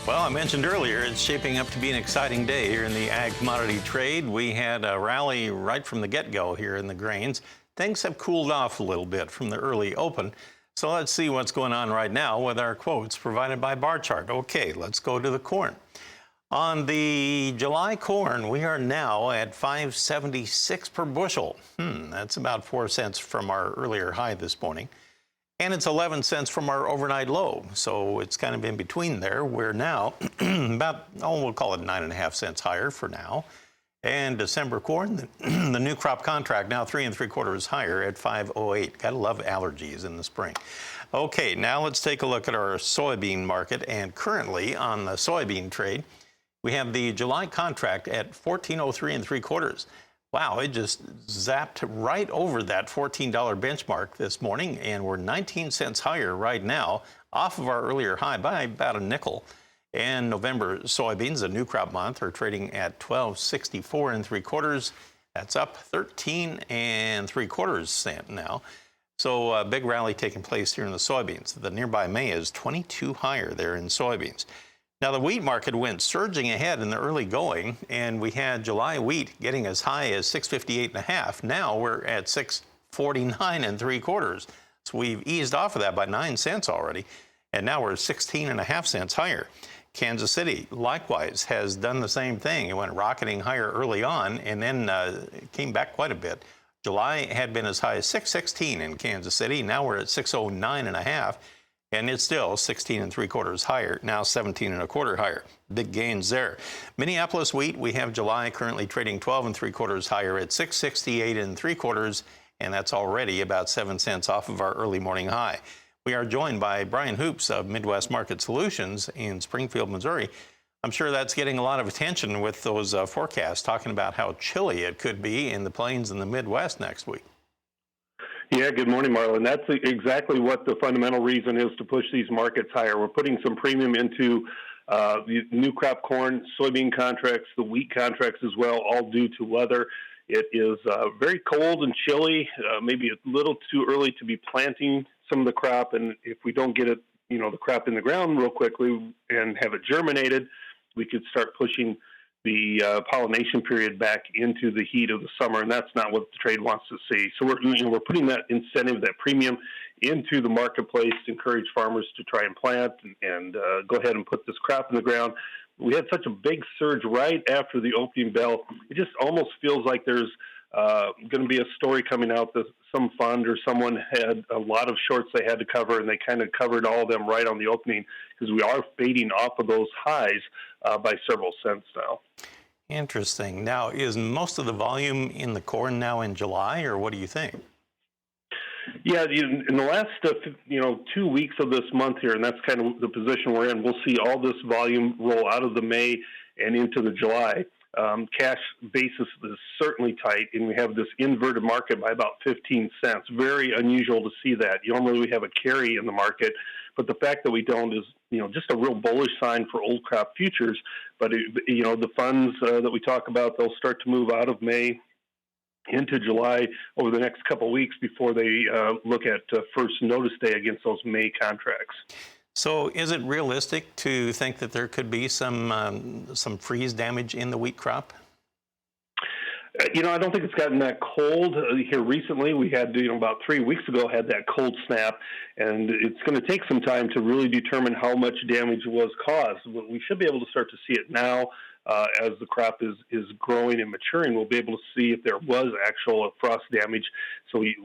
Well, I mentioned earlier, it's shaping up to be an exciting day here in the ag commodity trade. We had a rally right from the get-go here in the grains. Things have cooled off a little bit from the early open. So let's see what's going on right now with our quotes provided by Bar Chart. Okay, let's go to the corn. On the July corn, we are now at $5.76 per bushel. That's about 4 cents from our earlier high this morning. And it's 11 cents from our overnight low. So it's kind of in between there. We're now about, we'll call it 9.5 cents higher for now. And December corn, the new crop contract now 3 3/4 higher at 5.08. Gotta love allergies in the spring. Okay, now let's take a look at our soybean market. And currently on the soybean trade, we have the July contract at 14.03 3/4. Wow, it just zapped right over that $14 benchmark this morning, and we're 19 cents higher right now off of our earlier high by about a nickel. And November soybeans, a new crop month, are trading at 12.64 3/4. That's up 13 3/4 cents now. So a big rally taking place here in the soybeans. The nearby May is 22 higher there in soybeans. Now, the wheat market went surging ahead in the early going, and we had July wheat getting as high as 658.5. Now we're at 649 3/4. So we've eased off of that by 9 cents already, and now we're 16.5 cents higher. Kansas City, likewise, has done the same thing. It went rocketing higher early on, and then came back quite a bit. July had been as high as 616 in Kansas City. Now we're at 609.5. And it's still 16 3/4 higher, now 17 1/4 higher. Big gains there. Minneapolis wheat, we have July currently trading 12 3/4 higher at 668 3/4, and that's already about 7 cents off of our early morning high. We are joined by Brian Hoops of Midwest Market Solutions in Springfield, Missouri. I'm sure that's getting a lot of attention with those forecasts talking about how chilly it could be in the plains and the Midwest next week. Yeah, good morning, Marlon. That's exactly what the fundamental reason is to push these markets higher. We're putting some premium into the new crop corn, soybean contracts, the wheat contracts as well, all due to weather. It is very cold and chilly, maybe a little too early to be planting some of the crop. And if we don't get it, the crop in the ground real quickly and have it germinated, we could start pushing the pollination period back into the heat of the summer, and that's not what the trade wants to see. So we're putting that incentive, that premium, into the marketplace to encourage farmers to try and plant and go ahead and put this crop in the ground. We had such a big surge right after the opening bell. It just almost feels like there's going to be a story coming out that some fund or someone had a lot of shorts they had to cover, and they kind of covered all of them right on the opening, because we are fading off of those highs by several cents now. Interesting. Now, is most of the volume in the corn now in July, or what do you think? Yeah, in the last 2 weeks of this month here, and that's kind of the position we're in, we'll see all this volume roll out of the May and into the July. Cash basis is certainly tight, and we have this inverted market by about 15 cents. Very unusual to see that. Normally we have a carry in the market, but the fact that we don't is, just a real bullish sign for old crop futures. But, the funds that we talk about, they'll start to move out of May into July over the next couple of weeks before they look at first notice day against those May contracts. So is it realistic to think that there could be some freeze damage in the wheat crop? I don't think it's gotten that cold here recently. We had, about 3 weeks ago, had that cold snap, and it's going to take some time to really determine how much damage was caused. We should be able to start to see it now as the crop is growing and maturing. We'll be able to see if there was actual frost damage. So we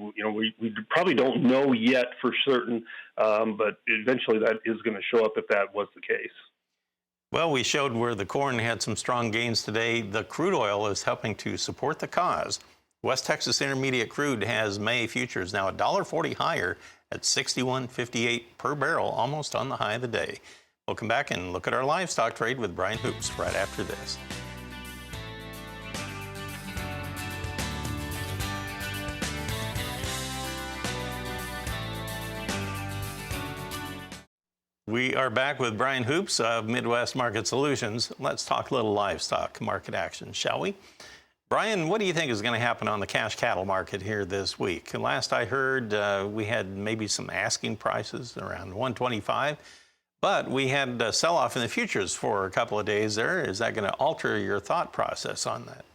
probably don't know yet for certain, but eventually that is going to show up if that was the case. Well, we showed where the corn had some strong gains today. The crude oil is helping to support the cause. West Texas Intermediate crude has May futures now $1.40 higher at $61.58 per barrel, almost on the high of the day. We'll come back and look at our livestock trade with Brian Hoops right after this. We are back with Brian Hoops of Midwest Market Solutions. Let's talk a little livestock market action, shall we? Brian, what do you think is going to happen on the cash cattle market here this week? Last I heard, we had maybe some asking prices around 125. But we had a sell-off in the futures for a couple of days there. Is that going to alter your thought process on that?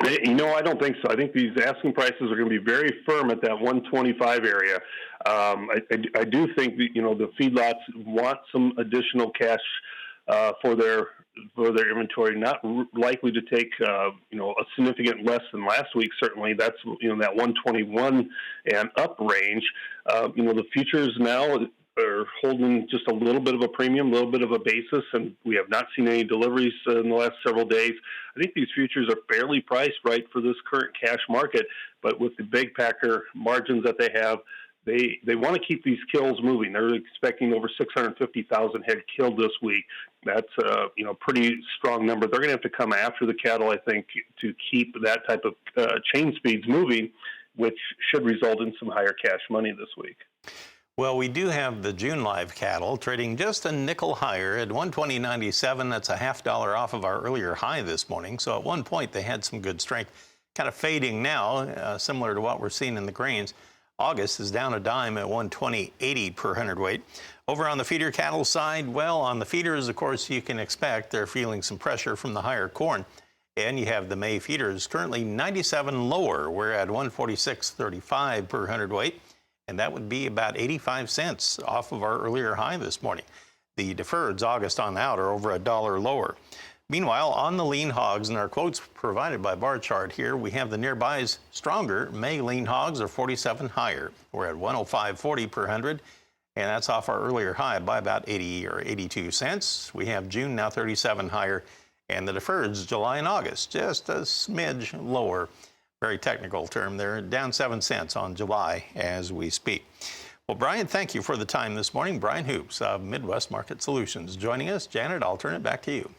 I don't think so. I think these asking prices are going to be very firm at that 125 area. I do think that, the feedlots want some additional cash for their inventory. Not likely to take a significant less than last week. Certainly, that's that 121 and up range. The futures now are holding just a little bit of a premium, a little bit of a basis, and we have not seen any deliveries in the last several days. I think these futures are fairly priced right for this current cash market, but with the big packer margins that they have, they want to keep these kills moving. They're expecting over 650,000 head killed this week. That's a pretty strong number. They're going to have to come after the cattle, I think, to keep that type of chain speeds moving, which should result in some higher cash money this week. Well, we do have the June live cattle trading just a nickel higher at 120.97. That's a $0.50 off of our earlier high this morning. So at one point they had some good strength. Kind of fading now, similar to what we're seeing in the grains. August is down a dime at 120.80 per hundredweight. Over on the feeder cattle side, well, on the feeders, of course, you can expect they're feeling some pressure from the higher corn. And you have the May feeders currently 97 lower. We're at 146.35 per hundredweight. And that would be about 85 cents off of our earlier high this morning. The deferreds August on out are over $1 lower. Meanwhile, on the lean hogs, and our quotes provided by bar chart here, we have the nearbys stronger. May lean hogs are 47 higher. We're at 105.40 per hundred, and that's off our earlier high by about 80 or 82 cents. We have June now 37 higher, and the deferreds July and August just a smidge lower. Very technical term there, down 7 cents on July as we speak. Well, Brian, thank you for the time this morning. Brian Hoops of Midwest Market Solutions joining us. Janet, I'll turn it back to you.